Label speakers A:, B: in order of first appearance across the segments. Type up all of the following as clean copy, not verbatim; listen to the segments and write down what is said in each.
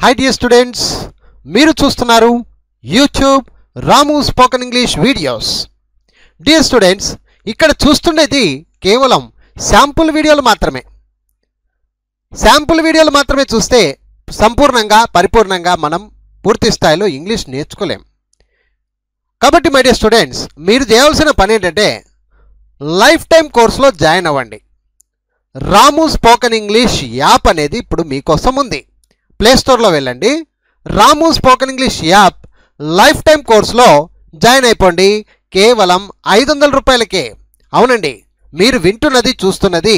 A: Hi dear students, మీరు చూస్తున్నారు YouTube Ramu spoken English videos. Dear students, ఇక్కడ చూస్తుండేది కేవలం శాంపుల్ వీడియోలు మాత్రమే. శాంపుల్ వీడియోలు మాత్రమే చూస్తే సంపూర్ణంగా పరిపూర్ణంగా మనం పూర్తి స్థాయిలో ఇంగ్లీష్ నేర్చుకోలేం. కాబట్టి మై డియర్ స్టూడెంట్స్, మీరు చేయాల్సిన పని ఏంటంటే లైఫ్ టైం కోర్సులో జాయిన్ అవ్వండి. రాము స్పోకెన్ ఇంగ్లీష్ యాప్ అనేది ఇప్పుడు మీకోసం ఉంది. ప్లే స్టోర్లో వెళ్ళండి, Ramu spoken English app life time కోర్సులో జాయిన్ అయిపోండి. కేవలం 500 రూపాయలకే. అవునండి, మీరు వింటున్నది చూస్తున్నది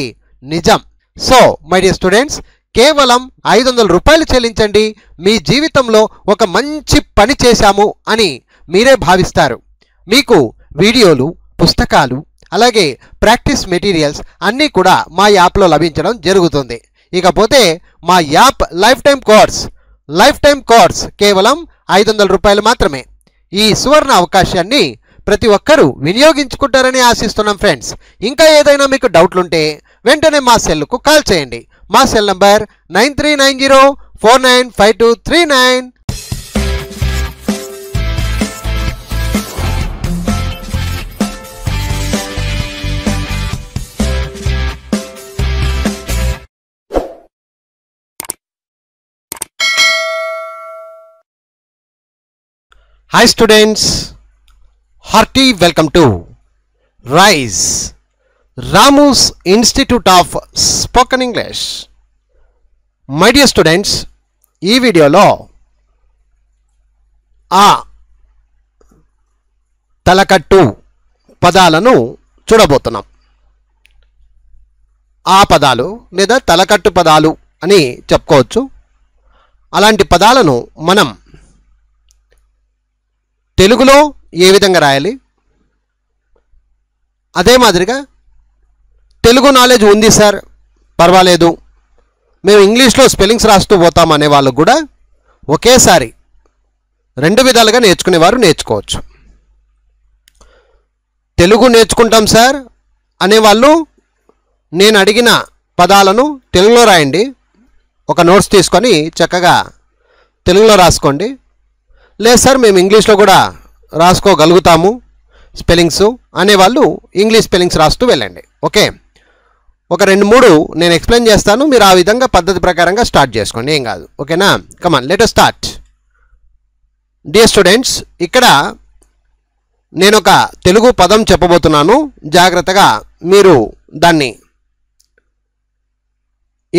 A: నిజం. సో మై డియర్ స్టూడెంట్స్, కేవలం 500 రూపాయలు చెల్లించండి. మీ జీవితంలో ఒక మంచి పని చేశాము అని మీరే భావిస్తారు. మీకు వీడియోలు, పుస్తకాలు, అలాగే ప్రాక్టీస్ మెటీరియల్స్ అన్నీ కూడా మా యాప్లో లభించడం జరుగుతుంది. ఇకపోతే మా యాప్ లైఫ్ టైం కోర్స్ కేవలం 500 రూపాయలు మాత్రమే. ఈ సువర్ణ అవకాశాన్ని ప్రతి ఒక్కరూ వినియోగించుకుంటారని ఆశిస్తున్నాం ఫ్రెండ్స్. ఇంకా ఏదైనా మీకు డౌట్లుంటే వెంటనే మా సెల్కు కాల్ చేయండి. మా cell number 9390495239. Hi students, hearty welcome to RISE, Ramu's Institute of Spoken English. My dear students, ఈ వీడియోలో ఆ తలకట్టు పదాలను చూడబోతున్నాం. ఆ పదాలు లేదా తలకట్టు పదాలు అని చెప్పుకోవచ్చు. అలాంటి పదాలను మనం తెలుగులో ఏ విధంగా రాయాలి, అదే మాదిరిగా తెలుగు నాలెడ్జ్ ఉంది సార్ పర్వాలేదు, మేము ఇంగ్లీష్లో స్పెల్లింగ్స్ రాస్తూ పోతాం అనే వాళ్ళు కూడా ఒకేసారి 2 విధాలుగా నేర్చుకునేవారు నేర్చుకోవచ్చు. తెలుగు నేర్చుకుంటాం సార్ అనేవాళ్ళు నేను అడిగిన పదాలను తెలుగులో రాయండి, ఒక నోట్స్ తీసుకొని చక్కగా తెలుగులో రాసుకోండి. లేదు సార్ మేము ఇంగ్లీష్లో కూడా రాసుకోగలుగుతాము స్పెల్లింగ్స్ అనేవాళ్ళు ఇంగ్లీష్ స్పెల్లింగ్స్ రాస్తూ వెళ్ళండి. ఓకే, ఒక 2-3 నేను ఎక్స్ప్లెయిన్ చేస్తాను, మీరు ఆ విధంగా పద్ధతి ప్రకారంగా స్టార్ట్ చేసుకోండి, ఏం కాదు. ఓకేనా? Come on, let us start. Dear students, ఇక్కడ నేను ఒక తెలుగు పదం చెప్పబోతున్నాను. జాగ్రత్తగా మీరు దాన్ని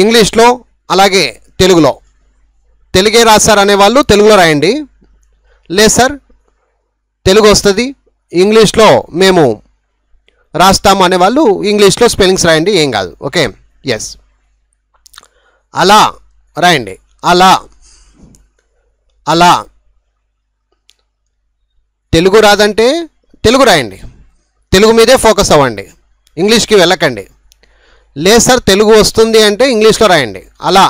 A: ఇంగ్లీష్లో అలాగే తెలుగులో, తెలుగే రాస్తారు అనేవాళ్ళు తెలుగులో రాయండి. లేదు సార్ తెలుగు వస్తుంది ఇంగ్లీష్లో మేము రాస్తాము అనేవాళ్ళు ఇంగ్లీష్లో స్పెల్లింగ్స్ రాయండి, ఏం కాదు. ఓకే, ఎస్, అలా రాయండి. అలా అలా తెలుగు రాదంటే తెలుగు రాయండి, తెలుగు మీదే ఫోకస్ అవ్వండి, ఇంగ్లీష్కి వెళ్ళకండి. లేదు సార్ తెలుగు వస్తుంది అంటే ఇంగ్లీష్లో రాయండి. అలా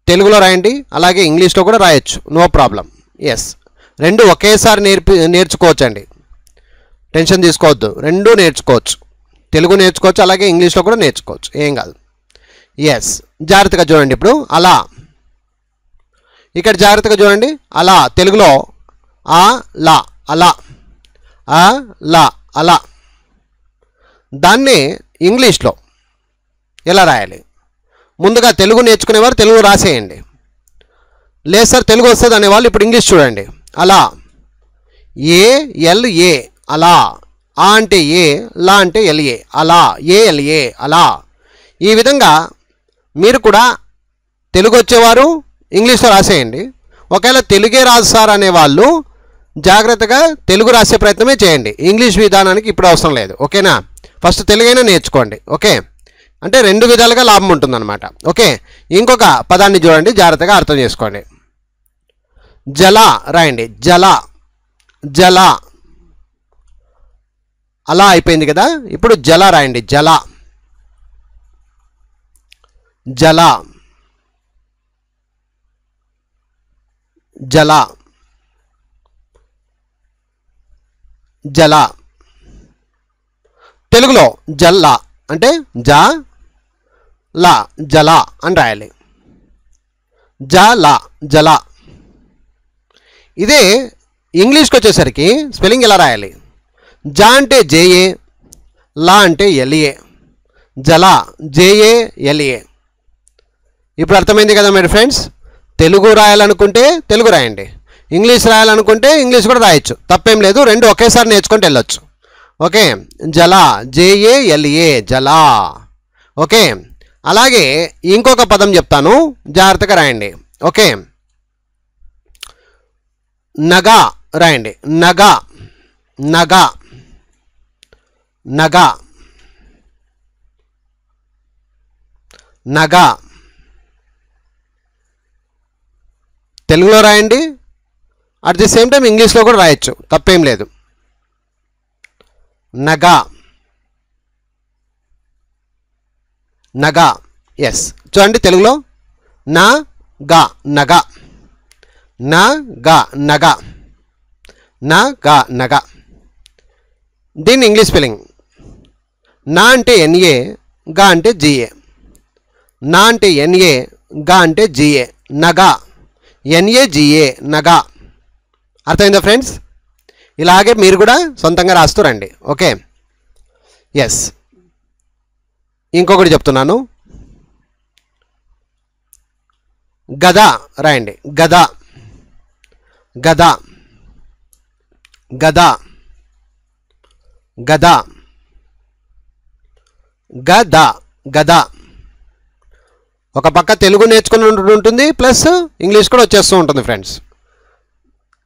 A: తెలుగులో రాయండి, అలాగే ఇంగ్లీష్లో కూడా రాయొచ్చు, నో ప్రాబ్లం. ఎస్, 2 ఒకేసారి నేర్చుకోవచ్చండి, టెన్షన్ తీసుకోవద్దు. 2 నేర్చుకోవచ్చు, తెలుగు నేర్చుకోవచ్చు అలాగే ఇంగ్లీష్లో కూడా నేర్చుకోవచ్చు, ఏం కాదు. ఎస్, జాగ్రత్తగా చూడండి. ఇప్పుడు అలా, ఇక్కడ జాగ్రత్తగా చూడండి. అలా తెలుగులో ఆ లా, అలా ఆ లా, అలా. దాన్నే ఇంగ్లీష్లో ఎలా రాయాలి? ముందుగా తెలుగు నేర్చుకునేవారు తెలుగు రాసేయండి. లేదు సార్ తెలుగు వస్తుంది అనేవాళ్ళు ఇప్పుడు ఇంగ్లీష్ చూడండి. అలా, ALA, అలా. ఆ అంటే ఏ, లా అంటే LA, అలా, ALA, అలా. ఈ విధంగా మీరు కూడా తెలుగు వచ్చేవారు ఇంగ్లీష్లో రాసేయండి. ఒకవేళ తెలుగే రాదు సార్ అనేవాళ్ళు జాగ్రత్తగా తెలుగు రాసే ప్రయత్నమే చేయండి, ఇంగ్లీష్ విధానానికి ఇప్పుడు అవసరం లేదు. ఓకేనా? ఫస్ట్ తెలుగైనా నేర్చుకోండి. ఓకే, అంటే 2 విధాలుగా లాభం ఉంటుందన్నమాట. ఓకే, ఇంకొక పదాన్ని చూడండి, జాగ్రత్తగా అర్థం చేసుకోండి. జల రాయండి. జల జల అలా అయిపోయింది కదా, ఇప్పుడు జల రాయండి. జల జల జల జల. తెలుగులో జల్లా అంటే జ లా, జల అని రాయాలి. జల జల. ఇదే ఇంగ్లీష్కి వచ్చేసరికి స్పెల్లింగ్ ఎలా రాయాలి? జ అంటే జేఏ, లా అంటే ఎల్ఏ, జల జేఏఎల్ఏ. ఇప్పుడు అర్థమైంది కదా మరి ఫ్రెండ్స్. తెలుగు రాయాలనుకుంటే తెలుగు రాయండి, ఇంగ్లీష్ రాయాలనుకుంటే ఇంగ్లీష్ కూడా రాయొచ్చు, తప్పేం లేదు. రెండు ఒకేసారి నేర్చుకుంటూ వెళ్ళొచ్చు. ఓకే, జల జేఏఎల్ఏ జల. ఓకే, అలాగే ఇంకొక పదం చెప్తాను, జాగ్రత్తగా రాయండి. ఓకే, నగా రాయండి. నగా నగా నగా నగా. తెలుగులో రాయండి, అట్ ది సేమ్ టైం ఇంగ్లీష్లో కూడా రాయొచ్చు, తప్పేం లేదు. నగా నగా. ఎస్, చూడండి తెలుగులో నా గా నగా, నా గా నగా, నా గా నగా. దీన్ని ఇంగ్లీష్ స్పెల్లింగ్ నా అంటే ఎన్ఏ, గా అంటే జిఏ. నా అంటే ఎన్ఏ, గా అంటే జిఏ, నగా, ఎన్ఏజిఏ నగా. అర్థమైందా ఫ్రెండ్స్? ఇలాగే మీరు కూడా సొంతంగా రాస్తూ రండి. Okay, yes. ఇంకొకటి చెప్తున్నాను, గద రాయండి. గద గద గద గద గద గద. ఒక పక్క తెలుగు నేర్చుకుని ఉంటుంది, ప్లస్ ఇంగ్లీష్ కూడా వచ్చేస్తూ ఉంటుంది ఫ్రెండ్స్.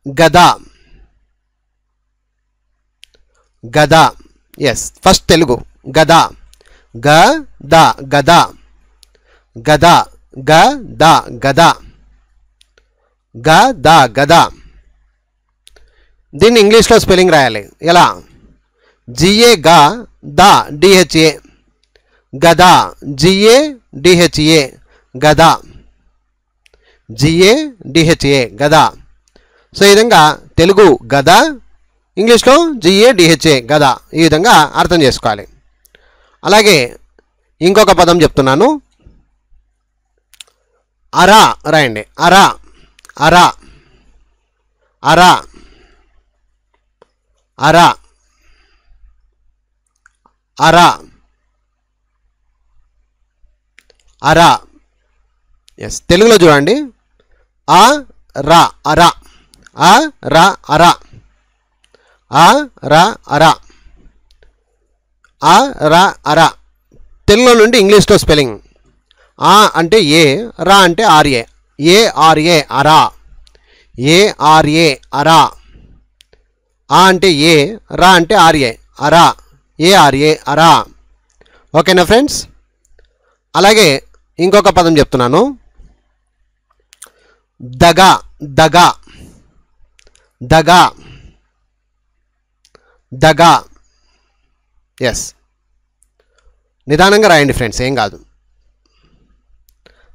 A: గద గద. ఎస్, ఫస్ట్ తెలుగు గద, గద గద గద గద గద గద గద. దీన్ని ఇంగ్లీష్లో స్పెల్లింగ్ రాయాలి ఎలా? జిఏ గా దా డిహెచ్ఏ, గదా జిఏ డిహెచ్ఏ గద, జిఏ డిహెచ్ఏ గద. సో ఈ విధంగా తెలుగు గద, ఇంగ్లీష్లో జిఏ డిహెచ్ఏ గద. ఈ విధంగా అర్థం చేసుకోవాలి. అలాగే ఇంకొక పదం చెప్తున్నాను, అరా రాయండి. అరా అరా అరా అరా అరా అరా. ఎస్, తెలుగులో చూడండి, ఆ రా అరా, ఆ రా అరా, ఆ రా అరా, ఆ రా అరా. తెలుగులో నుండి ఇంగ్లీష్లో స్పెల్లింగ్ ఆ అంటే ఏ, రా అంటే ఆర్ఏ, ఏఆర్ఏ అరా, ఏఆర్ఏ అరా. ఆ అంటే ఏ, రా అంటే ఆర్ఏ, అరా, ఏఆర్ఏ అరా. ఓకేనా ఫ్రెండ్స్? అలాగే ఇంకొక పదం చెప్తున్నాను, దగా దగా దగా దగా. ఎస్, నిదానంగా రాయండి ఫ్రెండ్స్, ఏం కాదు.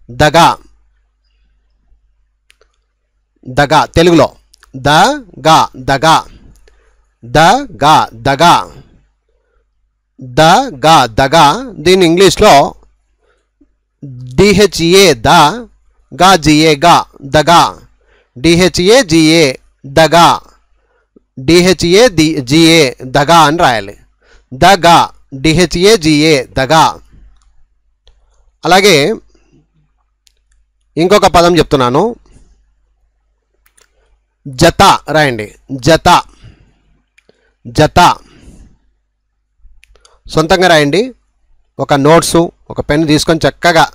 A: దగా దగా. తెలుగులో దగా దగా దగా దగా దగా దగా. దీన్ని ఇంగ్లీష్లో డిహెచ్ఏ ద, గా జిఏ గా దగా, డిహెచ్ఏ జిఏ దగా, డిహెచ్ఏ జిఏ దగా అని రాయాలి. దగా డిహెచ్ఏ జిఏ దగా. అలాగే ఇంకొక పదం చెప్తున్నాను, జత రాయండి. జత జత. సొంతంగా రాయండి. ఒక నోట్సు, ఒక పెన్ తీసుకొని చక్కగా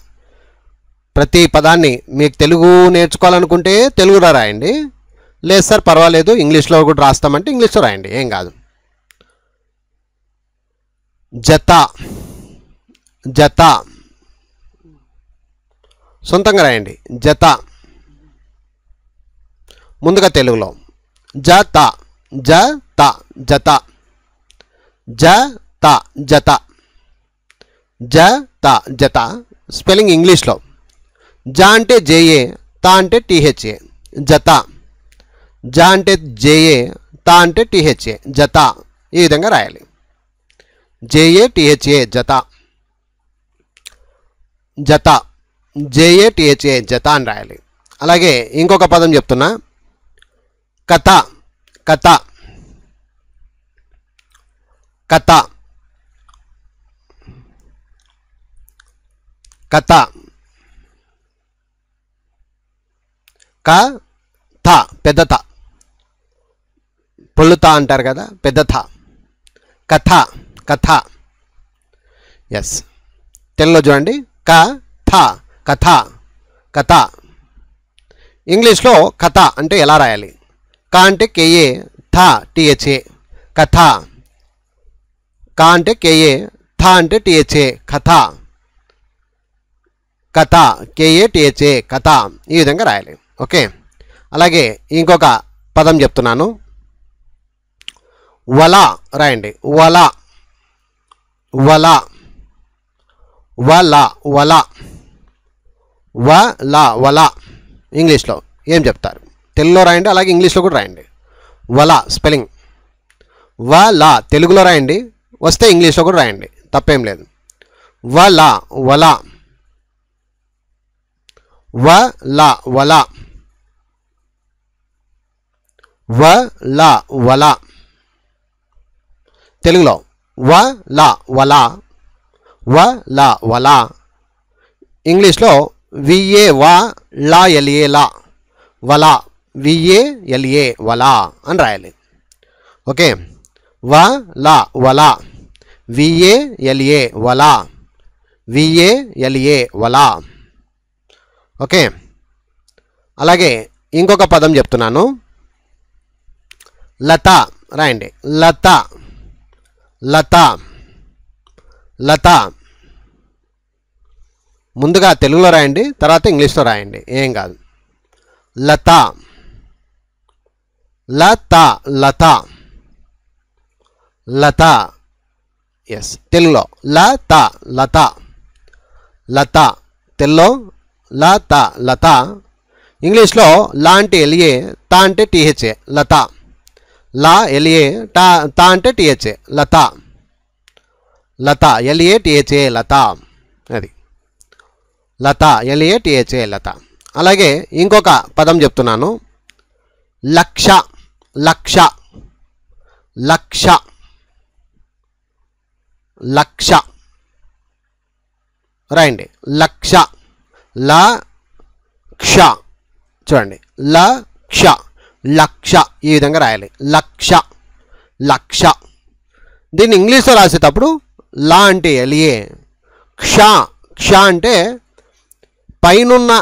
A: ప్రతి పదాన్ని, మీకు తెలుగు నేర్చుకోవాలనుకుంటే తెలుగులో రాయండి, లేదు సార్ పర్వాలేదు ఇంగ్లీష్లో కూడా రాస్తామంటే ఇంగ్లీష్లో రాయండి, ఏం కాదు. జత జత. సొంతంగా రాయండి. జత. ముందుగా తెలుగులో జత జత జత జత జత జత జత. స్పెల్లింగ్ ఇంగ్లీష్లో జ అంటే జేఏ, తా అంటే టీహెచ్ఏ జత, జ అంటే జేఏ, తా అంటే టీహెచ్ఏ జత. ఈ విధంగా రాయాలి. జేఏ టీహెచ్ఏ జత, జత జేఏ టీహెచ్ఏ జత అని రాయాలి. అలాగే ఇంకొక పదం చెప్తున్నా, కథ కథ కథ కథ కథ పెద్ద త, పొల్లుత అంటారు కదా, పెద్ద థ, కథ కథ. ఎస్, తెలుగులో చూడండి, కథ కథ కథ. ఇంగ్లీష్లో కథ అంటే ఎలా రాయాలి? క అంటే కేఏ, థ టిహెచ్ఏ, కథ. క అంటే కేఏ, థ అంటే టిహెచ్ఏ, కథ. కథ కేఏ టిహెచ్ఏ, కథ. ఈ విధంగా రాయాలి. ఓకే. అలాగే ఇంకొక పదం చెప్తున్నాను, వల రాయండి. వల వల వల వల వల వల. ఇంగ్లీష్లో ఏం చెప్తారు? తెలుగులో రాయండి, అలాగే ఇంగ్లీష్లో కూడా రాయండి. వల స్పెల్లింగ్ వల తెలుగులో రాయండి, వస్తే ఇంగ్లీష్లో కూడా రాయండి, తప్పేం లేదు. వల వల వల వల వల వల. తెలుగులో వల వల వల వల. ఇంగ్లీష్లో విఏ వా లా ఎల్ఏ లా, వల విఏఎల్ఏ వల అని రాయాలి. ఓకే. వల వల విఏఎల్ఏ వల విఏఎల్ఏ వల. ఓకే. అలాగే ఇంకొక పదం చెప్తున్నాను, లత రాయండి. లత లత లత. ముందుగా తెలుగులో రాయండి, తర్వాత ఇంగ్లీష్లో రాయండి, ఏం కాదు. లత లత లత లత. ఎస్, తెలుగులో లత లత లత. తెలుగులో లత లత. ఇంగ్లీష్లో లా అంటే ఎల్ఏ, తా అంటే టిహెచ్ఏ, లత. లా ఎల్ఏ, తా అంటే టిహెచ్ఏ, లత. లత ఎల్ఏ టిహెచ్ఏ, లత. అది లత ఎల్ఏ టిహెచ్ఏ, లత. అలాగే ఇంకొక పదం చెప్తున్నాను, లక్ష లక్ష లక్ష లక్ష రాయండి. లక్ష లక్ష. చూడండి, లక్ష లక్ష ఈ విధంగా రాయాలి. లక్ష లక్ష. దీన్ని ఇంగ్లీష్లో రాసేటప్పుడు లా అంటే ఎల్ఏ, క్ష క్ష అంటే పైనున్న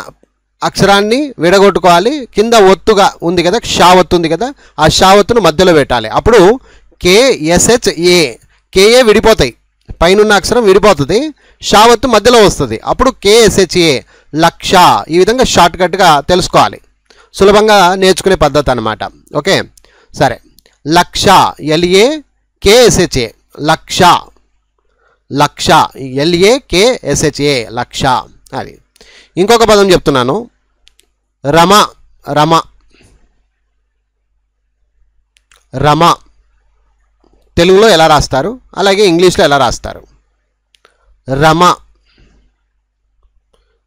A: అక్షరాన్ని విడగొట్టుకోవాలి, కింద ఒత్తుగా ఉంది కదా, షావత్తు ఉంది కదా, ఆ షావత్తును మధ్యలో పెట్టాలి. అప్పుడు కేఎస్హెచ్ఏ, కేఏ విడిపోతాయి, పైనున్న అక్షరం విడిపోతుంది, షావత్తు మధ్యలో వస్తుంది, అప్పుడు కేఎస్హెచ్ఏ, లక్ష. ఈ విధంగా షార్ట్కట్గా తెలుసుకోవాలి, సులభంగా నేర్చుకునే పద్ధతి అన్నమాట. ఓకే, సరే. లక్ష ఎల్ఏ కేఎస్హెచ్ఏ, లక్ష లక్ష ఎల్ఏ కేఎస్హెచ్ఏ, లక్ష. అది. ఇంకొక పదం చెప్తున్నాను, రమ రమ రమ. తెలుగులో ఎలా రాస్తారు, అలాగే ఇంగ్లీష్లో ఎలా రాస్తారు? రమ.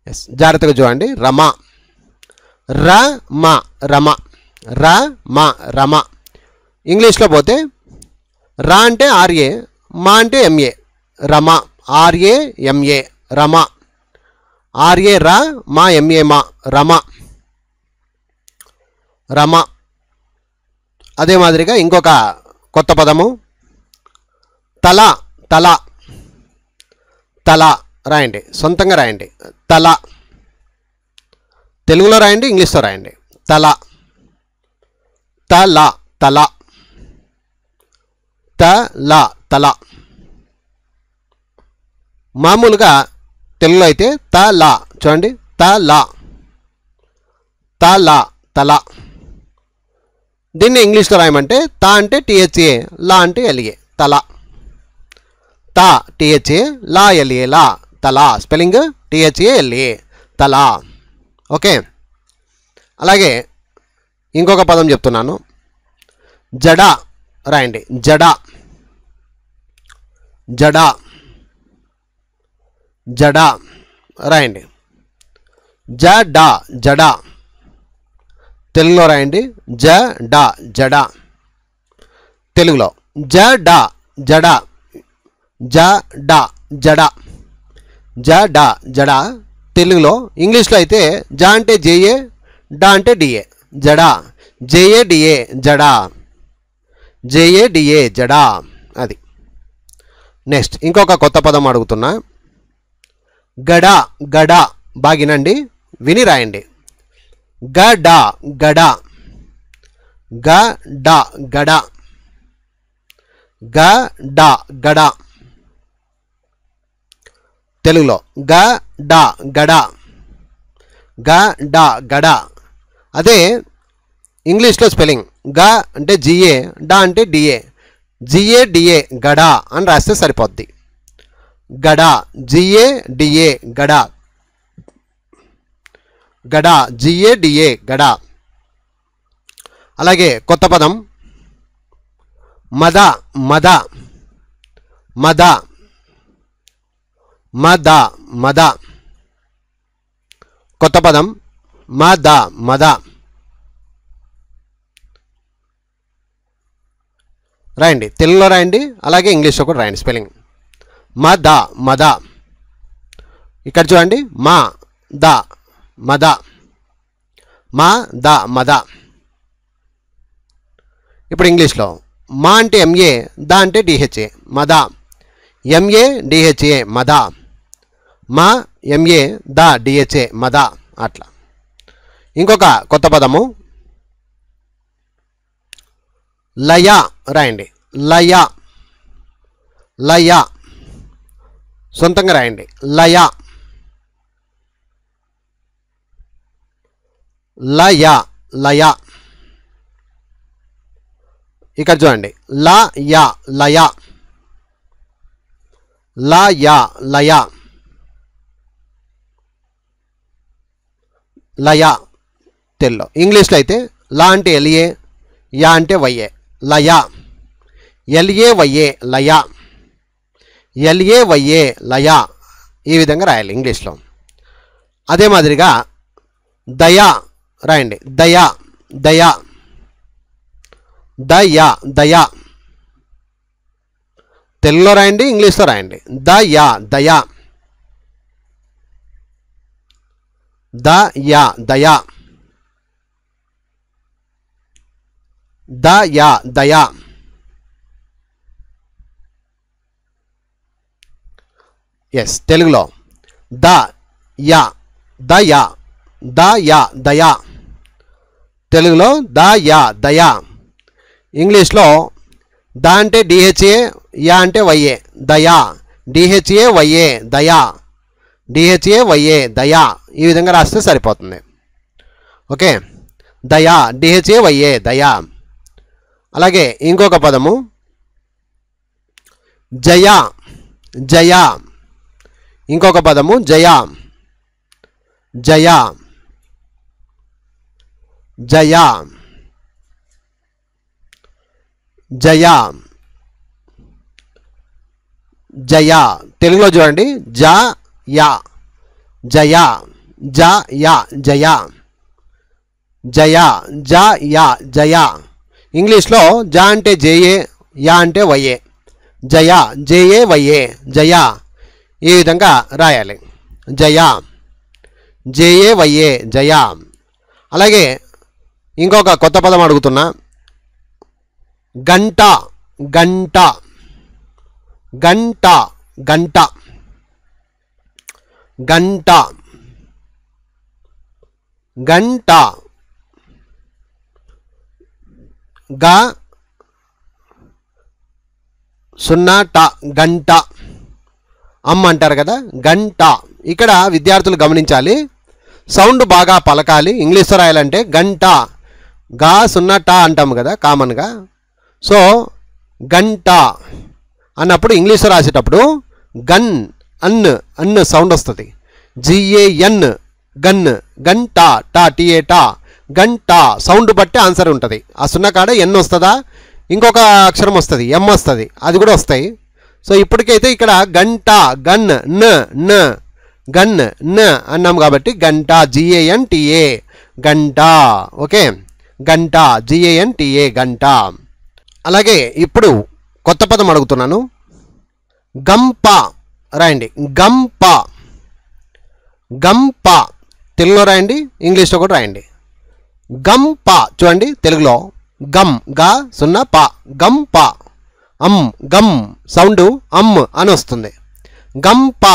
A: ఎస్, జాగ్రత్తగా చూడండి. రమ రమ రమ రమ రమ. ఇంగ్లీష్లో పోతే రా అంటే ఆర్ఏ, మా అంటే M A, Rama. R A M A Rama. R A రా, మా ఎంఏ మా, రమ రమ. అదే మాదిరిగా ఇంకొక కొత్త పదము, తల తల తల రాయండి, సొంతంగా రాయండి. తల తెలుగులో రాయండి, ఇంగ్లీష్లో రాయండి. తల తల తల తల తల. మామూలుగా తెలుగులో అయితే తల, చూడండి, తల తల తల. దీన్ని ఇంగ్లీష్లో రాయమంటే తా అంటే టిహెచ్ఏ, లా అంటే ఎల్ఏ, తల. తా టిహెచ్ఏ, లా ఎల్ఏ, లా, తల. స్పెల్లింగ్ టిహెచ్ఏ ఎల్ఏ, తల. ఓకే. అలాగే ఇంకొక పదం చెప్తున్నాను, జడ రాయండి. జడ జడ జడ రాయండి. జడ జడ తెలుగులో రాయండి జడ జడ. తెలుగులో జడ జడ జడ జడ జడ జడ. తెలుగులో. ఇంగ్లీష్లో అయితే జ అంటే జేఏ, డా అంటే డిఏ, జడ. జేఏ డిఏ జడ, జేఏ డిఏ జడ. అది. నెక్స్ట్ ఇంకొక కొత్త పదం అడుగుతున్నా. గడ గడ. బాగినండి, విని రాయండి. గడ గడ గడ గడ గడ గడ. తెలుగులో గడ గడ గడ గడ. అదే ఇంగ్లీష్లో స్పెల్లింగ్ గ అంటే జిఏ, డా అంటే డిఏ, జిఏ డిఏ గడ అని రాస్తే సరిపోద్ది. గడ జిఏ డిఏ గడ, గడ జిఏ డిఏ గడ. అలాగే కొత్త పదం మద మద మద మద మద. కొత్త పదం మద మద. రాయండి, తెలుగులో రాయండి, అలాగే ఇంగ్లీష్లో కూడా రాయండి స్పెల్లింగ్. మద మద. ఇక్కడ చూడండి మా ద మద, మా ద మద. ఇప్పుడు ఇంగ్లీష్లో మా అంటే ఎంఏ, ద అంటే డిహెచ్ఏ, మద. ఎంఏ డిహెచ్ఏ మద, మా ఎంఏ ద డిహెచ్ఏ మద. అట్లా. ఇంకొక కొత్త పదము లయ. రాయండి లయ లయ. సొంతంగా రాయండి లయ లయ లయ. ఇక్కడ చూడండి లయ లయ లయ లయ లయ. తెలుగులో. ఇంగ్లీష్లో అయితే లా అంటే ఎల్ఏ, యా అంటే వైఏ, లయ. ఎల్ఏ వైఏ లయ, ఎల్ఏ వైఏ లయ. ఈ విధంగా రాయాలి ఇంగ్లీష్లో. అదే మాదిరిగా దయ రాయండి దయ దయ దయ దయ. తెలుగులో రాయండి, ఇంగ్లీష్లో రాయండి దయ దయ దయ దయ దయ దయ. ఎస్. తెలుగులో ద యా దయ దయ దయ. తెలుగులో దయ దయ. ఇంగ్లీష్లో ద అంటే డిహెచ్ఏ, యా అంటే వైఏ, దయా. డిహెచ్ఏ వైఏ దయా, డిహెచ్ఏ వైఏ దయా. ఈ విధంగా రాస్తే సరిపోతుంది. ఓకే. దయా డిహెచ్ఏ వైఏ దయా. అలాగే ఇంకొక పదము జయ జయ. ఇంకొక పదము జయ జయ జయ జయ జయ. తెలుగులో చూడండి జ యా జయ జ యా జయ జయ జ యా జయ. ఇంగ్లీష్లో జ అంటే జేఏ, యా అంటే వైఏ, జయ జేఏ వైఏ జయ. ఈ విధంగా రాయాలి జయ జేఏ వైఏ జయ. అలాగే ఇంకొక కొత్త పదం అడుగుతున్నా. గంట గంట గంట గంట గంట గంట. గ సున్నా ట గంట. అమ్మ అంటారు కదా గంట. ఇక్కడ విద్యార్థులు గమనించాలి, సౌండ్ బాగా పలకాలి. ఇంగ్లీష్లో రాయాలంటే గంట, గా సున్నా ట అంటాము కదా కామన్గా. సో గంట అన్నప్పుడు ఇంగ్లీష్లో రాసేటప్పుడు గన్ అన్ సౌండ్ వస్తుంది. జిఏఎన్ గన్, గంట, టా టిఏ టా, గంట. సౌండ్ బట్టి ఆన్సర్ ఉంటుంది. ఆ సున్నా కాడ ఎన్ వస్తుందా, ఇంకొక అక్షరం వస్తుంది, ఎం వస్తుంది, అది కూడా వస్తాయి. సో ఇప్పటికైతే ఇక్కడ గంట గన్ న గన్ న అన్నాం కాబట్టి గంట జిఏఎన్ టిఏ గంట. ఓకే. గంట, GANTA గంట. అలాగే ఇప్పుడు కొత్త పదం అడుగుతున్నాను. గంప రాయండి. గంప. గంప తెలుగులో రాయండి, ఇంగ్లీష్లో కూడా రాయండి. గంప చూడండి, తెలుగులో గమ్ గా సున్నా ప, గంప. గమ్ సౌండ్ అని వస్తుంది. గంప.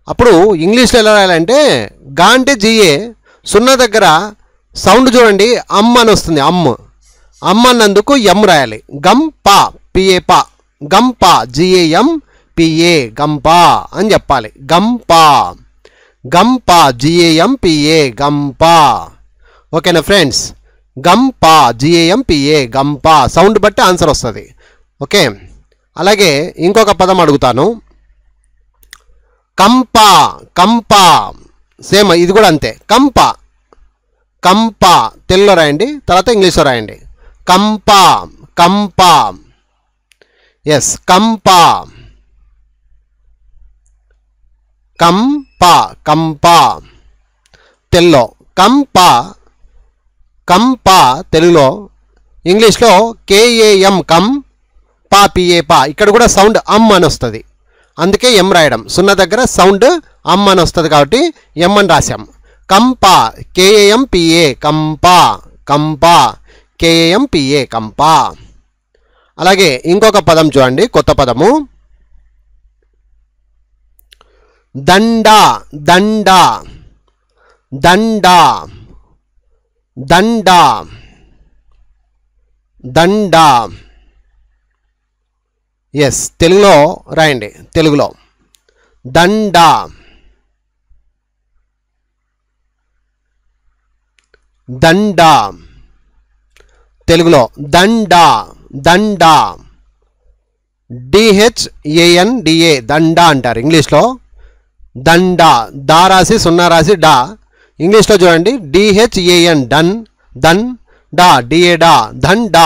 A: అప్పుడు ఇంగ్లీష్లో ఎలా రాయాలంటే గా అంటే GA, సున్నా దగ్గర సౌండ్ చూడండి అని వస్తుంది. అన్నందుకు ఎం రాయాలి. గంప, PA ప, గంప, GAMPA గంప అని చెప్పాలి. గంప. గంప, GAMPA గంప. ఓకేనా ఫ్రెండ్స్? గంప, GAMPA గంప. సౌండ్ బట్టి ఆన్సర్ వస్తుంది. ఓకే. అలాగే ఇంకొక పదం అడుగుతాను. కంప. కంప సేమ్, ఇది కూడా అంతే. కంప. కంప తెలుగులో రాయండి, తర్వాత ఇంగ్లీష్లో రాయండి. కంప. కంప. ఎస్, కంప. కంప. కంప తెలుగులో కంప. కంప తెలుగులో, ఇంగ్లీష్లో KAM కం, PA ప. ఇక్కడ కూడా సౌండ్ అని వస్తుంది, అందుకే ఎం రాయడం. సున్నా దగ్గర సౌండ్ అని వస్తుంది కాబట్టి ఎం అని రాశాం. కంప, KAMPA కంప. కంప, KAMPA కంప. అలాగే ఇంకొక పదం చూడండి, కొత్త పదము. దండ. దండ. దండ. దండ. దండ. ఎస్, తెలుగులో రాయండి. తెలుగులో దండ. దండ తెలుగులో దండ. దండ. DHANDA దండ అంటారు ఇంగ్లీష్లో. దండ. దా రాసి సున్నా రాసి డా. ఇంగ్లీష్లో చూడండి DHAN డన్. దన్ డా, DA డా, దండ.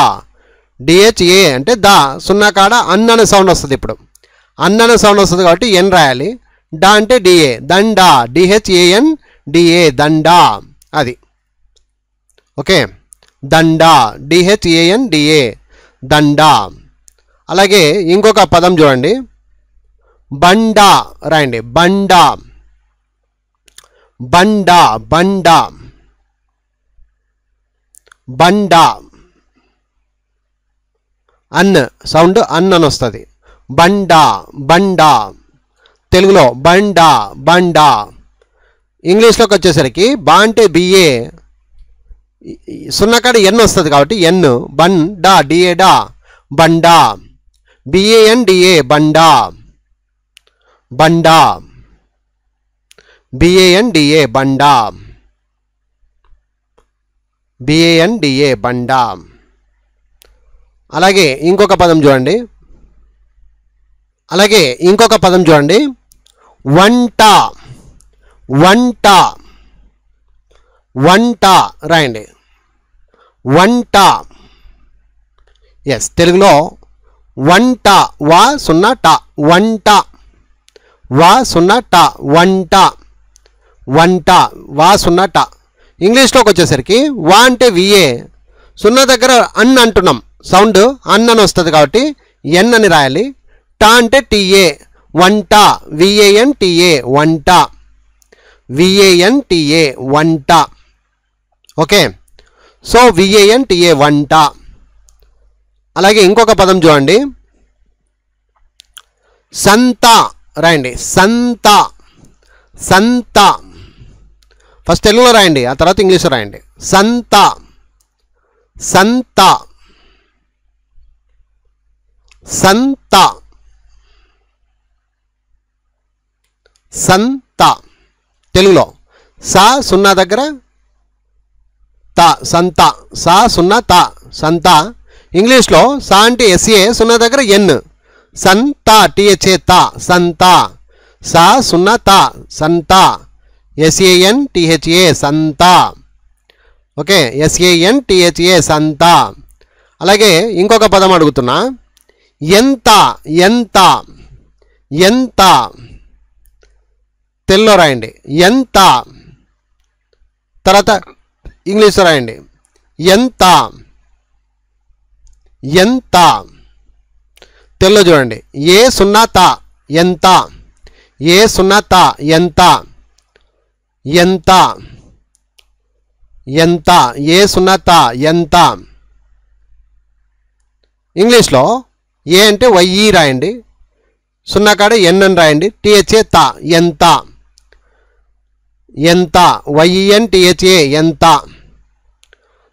A: DHA అంటే దా, సున్నా కాడ అనే సౌండ్ వస్తుంది. ఇప్పుడు అనే సౌండ్ వస్తుంది కాబట్టి ఎన్ రాయాలి. డా అంటే DA దండ. DHANDA దండ. అది ఓకే. దండ, DHANDA దండ. అలాగే ఇంకొక పదం చూడండి. బండ రాయండి. బండ. బండ. బండ. బండ. సౌండ్ అని వస్తుంది. బండ. బండ తెలుగులో బండ. బండ. ఇంగ్లీష్లోకి వచ్చేసరికి బా అంటే BA, సున్నా కాడ ఎన్ వస్తుంది కాబట్టి ఎన్. బండ, DA డా, బండ. BANDA బండ. బండ. BANDA బండ. BANDA బండ. అలాగే ఇంకొక పదం చూడండి. అలాగే ఇంకొక పదం చూడండి. వంట. వంట. వంట రాయండి. వంట. ఎస్, తెలుగులో వంట. వా సున్నా ట, వంట. వా సున్నా ట, వంట. వంట. వా సున్నా ట. ఇంగ్లీష్లోకి వచ్చేసరికి వా అంటే VA, సున్నా దగ్గర అంటున్నాం, సౌండ్ అని వస్తుంది కాబట్టి ఎన్ అని రాయాలి. టా అంటే TA వంట. VANTA వంట. VANTA వంట. ఓకే. సో VANTA వంట. అలాగే ఇంకొక పదం చూడండి. సంత రాయండి. సంత. సంత. ఫస్ట్ తెలుగులో రాయండి, ఆ తర్వాత ఇంగ్లీష్లో రాయండి. సంత. సంత. సంత. సంత తెలుగులో సా సున్నా దగ్గర త, సంత. సా సున్నా త, సంత. ఇంగ్లీష్లో సా అంటే SA, సున్నా దగ్గర ఎన్. సంత. THA త, సంత. సా సున్నా త, సంత. SANTHA సంత. ఓకే. SANTHA సంత. అలాగే ఇంకొక పదం అడుగుతున్నా. ఎంత. ఎంత. ఎంత తెలుగులో రాయండి. ఎంత. తర్వాత ఇంగ్లీష్లో రాయండి. ఎంత ఎంత తెలుగులో చూడండి ఏ సున్నా తా ఎంత ఏ సున్నా తా ఎంత ఎంత ఎంత ఏ సున్నా తా ఎంత ఇంగ్లీష్లో ఏ అంటే వైఈ రాయండి సున్నా కాడ ఎన్ అని రాయండి టీహెచ్ఏ తా ఎంత ఎంత వైఈఎన్ టీహెచ్ఏ ఎంత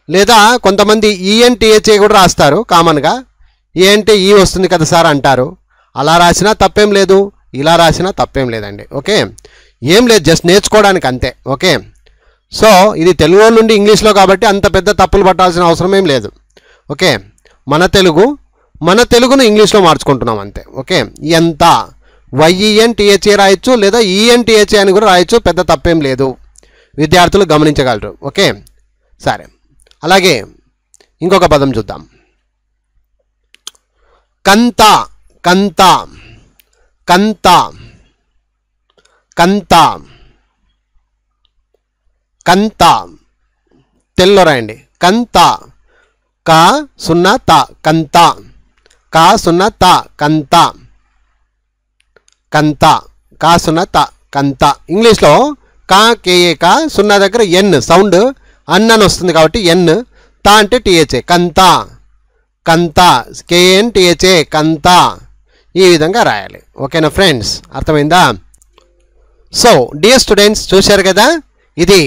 A: లేదా కొంతమంది ఈఎన్టీహెచ్ఏ కూడా రాస్తారు కామన్గా ఏ అంటే ఈ వస్తుంది కదా సార్ అంటారు అలా రాసినా తప్పేం లేదు ఇలా రాసినా తప్పేం లేదండి ఓకే ఏం లేదు జస్ట్ నేర్చుకోవడానికి అంతే ఓకే సో ఇది తెలుగు నుండి ఇంగ్లీష్లో కాబట్టి అంత పెద్ద తప్పులు పట్టాల్సిన అవసరం ఏం లేదు ఓకే మన తెలుగును ఇంగ్లీష్లో మార్చుకుంటున్నాం అంతే ఓకే ఎంత వైఈఎన్టీహెచ్ఏ రాయొచ్చు లేదా ఈఎన్టీహెచ్ఏ అని కూడా రాయొచ్చు పెద్ద తప్పేం లేదు విద్యార్థులు గమనించగలరు ఓకే సరే అలాగే ఇంకొక పదం చూద్దాం కంత కంత కంత కంత కంత తెలుగులో రాయండి కంత కా సున్నా త కంత కా సున్నా త కంత కంత కా సున్నా త కంత ఇంగ్లీష్లో కా కేఏ కా సున్నా దగ్గర ఎన్ సౌండ్ అన్ అని వస్తుంది కాబట్టి ఎన్ తా అంటే టీహెచ్ఏ కంత కంత కేఎన్ టీహెచ్ఏ కంత ఈ విధంగా రాయాలి ఓకేనా ఫ్రెండ్స్ అర్థమైందా సో డియర్ స్టూడెంట్స్ చూశారు కదా ఇది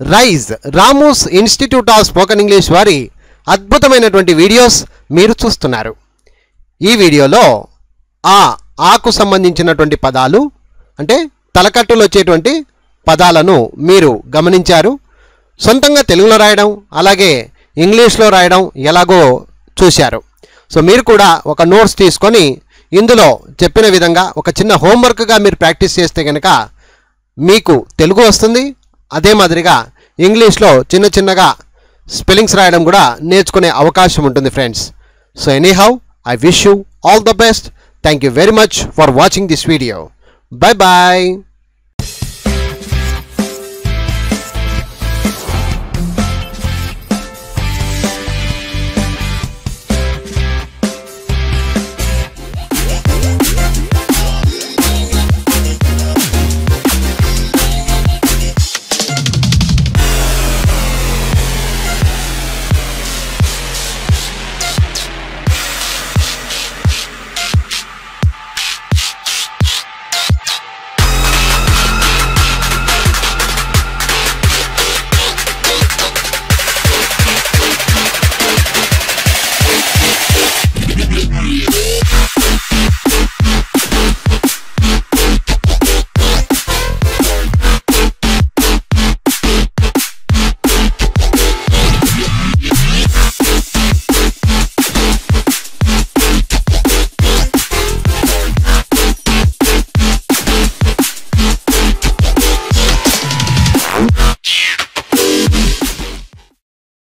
A: rise Ramu's institute of spoken English వారి అద్భుతమైనటువంటి వీడియోస్ మీరు చూస్తున్నారు ఈ వీడియోలో ఆకు సంబంధించినటువంటి పదాలు అంటే తలకట్టులో వచ్చేటువంటి పదాలను మీరు గమనించారు సొంతంగా తెలుగులో రాయడం అలాగే ఇంగ్లీష్లో రాయడం ఎలాగో చూశారు సో మీరు కూడా ఒక నోట్స్ తీసుకొని ఇందులో చెప్పిన విధంగా ఒక చిన్న హోంవర్క్గా మీరు ప్రాక్టీస్ చేస్తే కనుక మీకు తెలుగు వస్తుంది అదే మాదిరిగా ఇంగ్లీష్లో చిన్నగా స్పెల్లింగ్స్ రాయడం కూడా నేర్చుకునే అవకాశం ఉంటుంది friends so anyhow I wish you all the best thank you very much for watching this video bye bye